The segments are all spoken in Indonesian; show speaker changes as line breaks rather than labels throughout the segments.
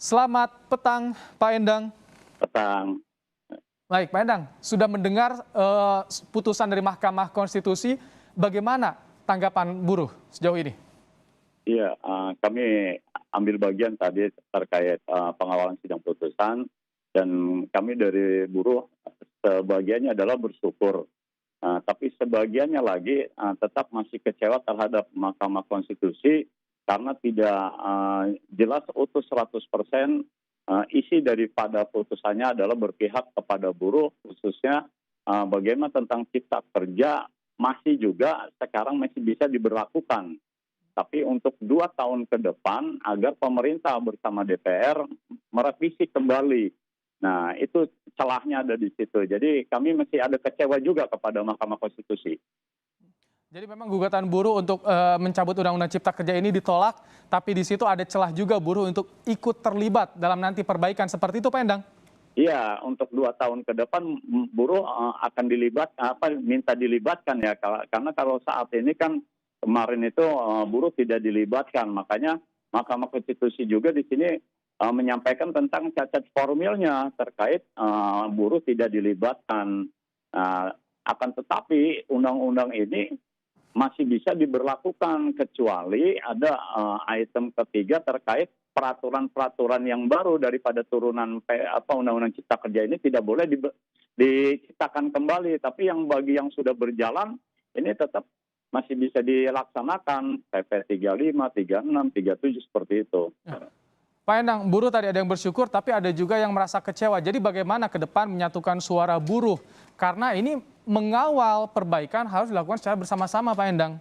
Selamat petang, Pak Endang.
Petang.
Baik, Pak Endang, sudah mendengar putusan dari Mahkamah Konstitusi, bagaimana tanggapan buruh sejauh ini?
Iya, kami ambil bagian tadi terkait pengawalan sidang putusan, dan kami dari buruh sebagiannya adalah bersyukur. Tapi sebagiannya lagi tetap masih kecewa terhadap Mahkamah Konstitusi karena tidak jelas utuh 100% isi daripada putusannya adalah berpihak kepada buruh, khususnya bagaimana tentang cipta kerja masih juga sekarang masih bisa diberlakukan. Tapi untuk 2 tahun ke depan agar pemerintah bersama DPR merevisi kembali. Nah, itu celahnya ada di situ. Jadi kami masih ada kecewa juga kepada Mahkamah Konstitusi.
Jadi memang gugatan buruh untuk mencabut Undang-Undang Cipta Kerja ini ditolak, tapi di situ ada celah juga buruh untuk ikut terlibat dalam nanti perbaikan. Seperti itu, Pak Endang?
Iya, untuk 2 tahun ke depan buruh akan minta dilibatkan ya, karena kalau saat ini kan kemarin itu buruh tidak dilibatkan, makanya Mahkamah Konstitusi juga di sini menyampaikan tentang cacat formilnya terkait buruh tidak dilibatkan. Akan tetapi undang-undang ini masih bisa diberlakukan kecuali ada item ketiga terkait peraturan-peraturan yang baru daripada turunan Undang-Undang Cipta Kerja ini tidak boleh diciptakan kembali, tapi bagi yang sudah berjalan ini tetap masih bisa dilaksanakan PP 35, 36, 37 seperti itu.
Pak Endang, buruh tadi ada yang bersyukur, tapi ada juga yang merasa kecewa. Jadi bagaimana ke depan menyatukan suara buruh? Karena ini mengawal perbaikan harus dilakukan secara bersama-sama, Pak Endang.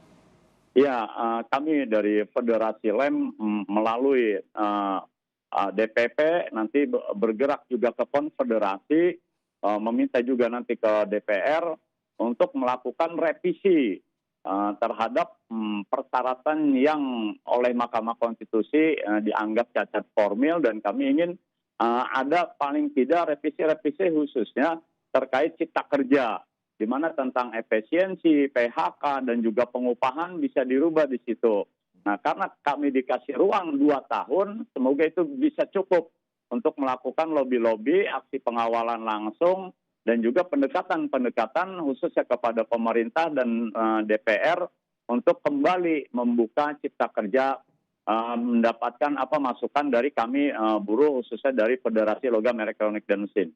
Ya, kami dari Federasi Lem melalui DPP nanti bergerak juga ke konfederasi, meminta juga nanti ke DPR untuk melakukan revisi terhadap persyaratan yang oleh Mahkamah Konstitusi dianggap cacat formil, dan kami ingin ada paling tidak revisi-revisi khususnya terkait cipta kerja, di mana tentang efisiensi, PHK, dan juga pengupahan bisa dirubah di situ. Nah, karena kami dikasih ruang 2 tahun, semoga itu bisa cukup untuk melakukan lobby-lobby, aksi pengawalan langsung, dan juga pendekatan-pendekatan khususnya kepada pemerintah dan DPR untuk kembali membuka cipta kerja, mendapatkan masukan dari kami buruh khususnya dari Federasi Logam Elektronik dan Mesin.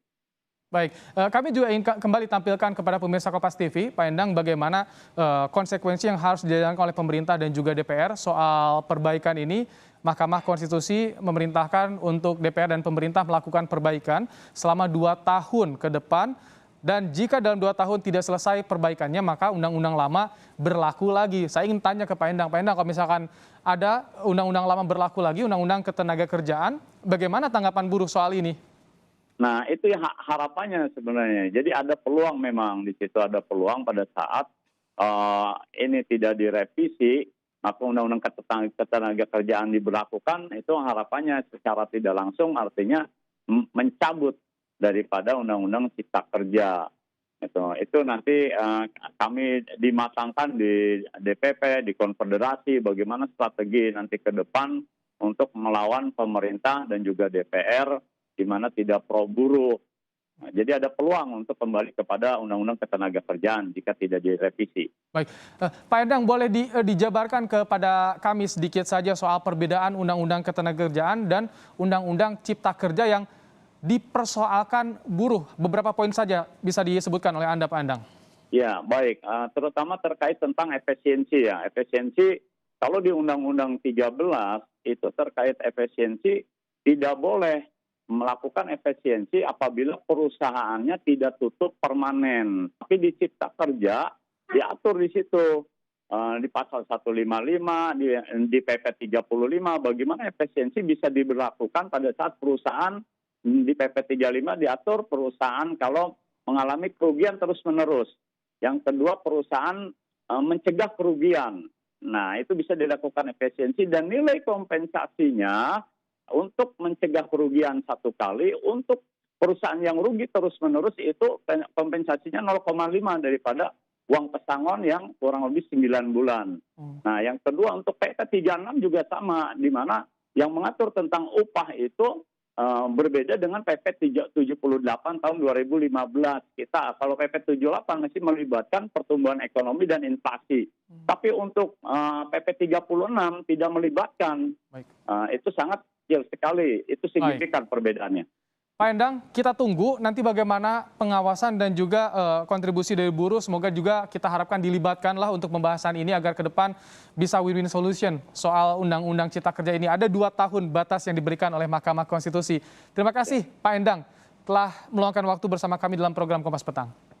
Baik, kami juga ingin kembali tampilkan kepada pemirsa Kompas TV, Pak Endang, bagaimana konsekuensi yang harus dijalankan oleh pemerintah dan juga DPR soal perbaikan ini. Mahkamah Konstitusi memerintahkan untuk DPR dan pemerintah melakukan perbaikan selama 2 tahun ke depan, dan jika dalam 2 tahun tidak selesai perbaikannya, maka undang-undang lama berlaku lagi. Saya ingin tanya ke Pak Endang, kalau misalkan ada undang-undang lama berlaku lagi, undang-undang ketenagakerjaan, bagaimana tanggapan buruh soal ini?
Nah, itu yang harapannya sebenarnya. Jadi ada peluang, memang di situ ada peluang pada saat ini tidak direvisi, maka undang-undang ketenagakerjaan diberlakukan, itu harapannya secara tidak langsung artinya mencabut daripada undang-undang cipta kerja. Itu nanti kami dimatangkan di DPP, di konfederasi, bagaimana strategi nanti ke depan untuk melawan pemerintah dan juga DPR, di mana tidak pro buruh. Nah, jadi ada peluang untuk kembali kepada Undang-Undang Ketenagakerjaan jika tidak direvisi.
Baik, Pak Endang, boleh dijabarkan kepada kami sedikit saja soal perbedaan Undang-Undang Ketenagakerjaan dan Undang-Undang Cipta Kerja yang dipersoalkan buruh? Beberapa poin saja bisa disebutkan oleh Anda, Pak Endang.
Ya, baik. Terutama terkait tentang efisiensi ya. Efisiensi, kalau di Undang-Undang 13 itu terkait efisiensi tidak boleh melakukan efisiensi apabila perusahaannya tidak tutup permanen. Tapi di Cipta Kerja diatur di situ di pasal 155, di PP 35, bagaimana efisiensi bisa diberlakukan pada saat perusahaan. Di PP 35 diatur perusahaan kalau mengalami kerugian terus-menerus. Yang kedua, perusahaan mencegah kerugian. Nah, itu bisa dilakukan efisiensi, dan nilai kompensasinya untuk mencegah kerugian 1 kali, untuk perusahaan yang rugi terus-menerus itu kompensasinya 0,5 daripada uang pesangon yang kurang lebih 9 bulan. Nah, yang kedua untuk PP 36 juga sama, di mana yang mengatur tentang upah itu berbeda dengan PP 78 tahun 2015. Kita kalau PP 78 masih melibatkan pertumbuhan ekonomi dan inflasi. Tapi untuk PP 36 tidak melibatkan.
Baik.
Itu sangat kecil sekali. Itu signifikan perbedaannya.
Pak Endang, kita tunggu nanti bagaimana pengawasan dan juga kontribusi dari buruh. Semoga juga kita harapkan dilibatkanlah untuk pembahasan ini agar ke depan bisa win-win solution soal Undang-Undang Cipta Kerja ini. Ada 2 tahun batas yang diberikan oleh Mahkamah Konstitusi. Terima kasih Pak Endang telah meluangkan waktu bersama kami dalam program Kompas Petang.